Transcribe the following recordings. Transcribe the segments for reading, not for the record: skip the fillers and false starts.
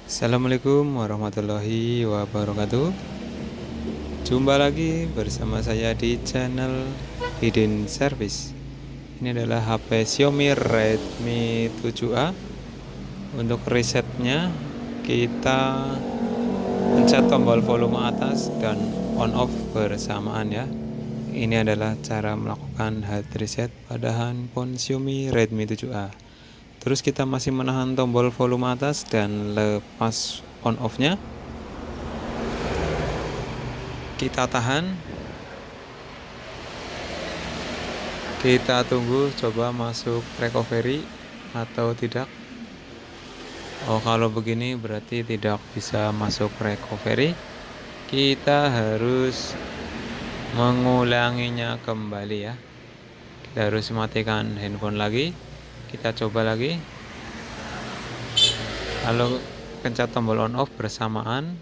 Assalamualaikum warahmatullahi wabarakatuh. Jumpa lagi bersama saya di channel Hidden Service. Ini adalah HP Xiaomi Redmi 7A. Untuk resetnya kita pencet tombol volume atas dan on off bersamaan ya. Ini adalah cara melakukan hard reset pada handphone Xiaomi Redmi 7A. Terus kita masih menahan tombol volume atas dan lepas on off-nya. Kita tahan. Kita tunggu coba masuk recovery atau tidak. Oh, kalau begini berarti tidak bisa masuk recovery. Kita harus mengulanginya kembali ya. Kita harus matikan handphone lagi. Kita coba lagi. Lalu pencet tombol on off bersamaan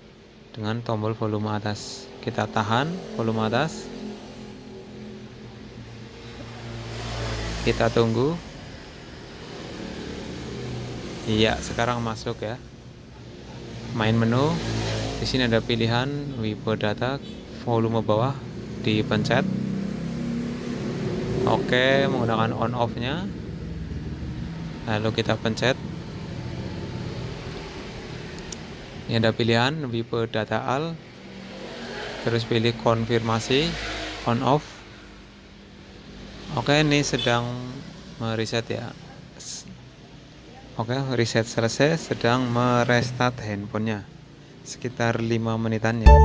dengan tombol volume atas. Kita tahan volume atas. Kita tunggu. Iya, sekarang masuk ya. Main menu. Di sini ada pilihan wipe data, volume bawah dipencet. Oke, menggunakan on off-nya. Lalu kita pencet. Ini ada pilihan wipe data all. Terus pilih konfirmasi on off. Oke, ini sedang mereset ya. Oke, reset selesai, sedang merestart handphonenya. Sekitar 5 menitan ya.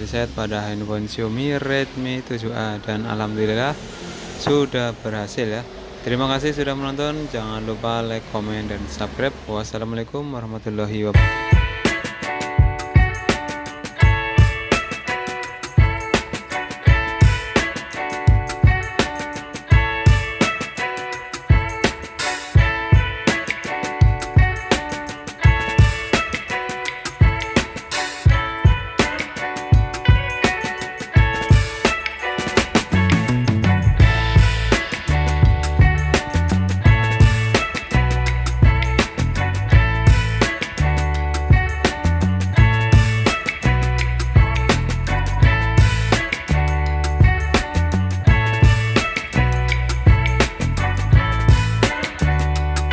riset pada handphone Xiaomi Redmi 7A, dan alhamdulillah sudah berhasil ya. Terima kasih sudah menonton, jangan lupa like, komen, dan subscribe. Wassalamualaikum warahmatullahi wabarakatuh.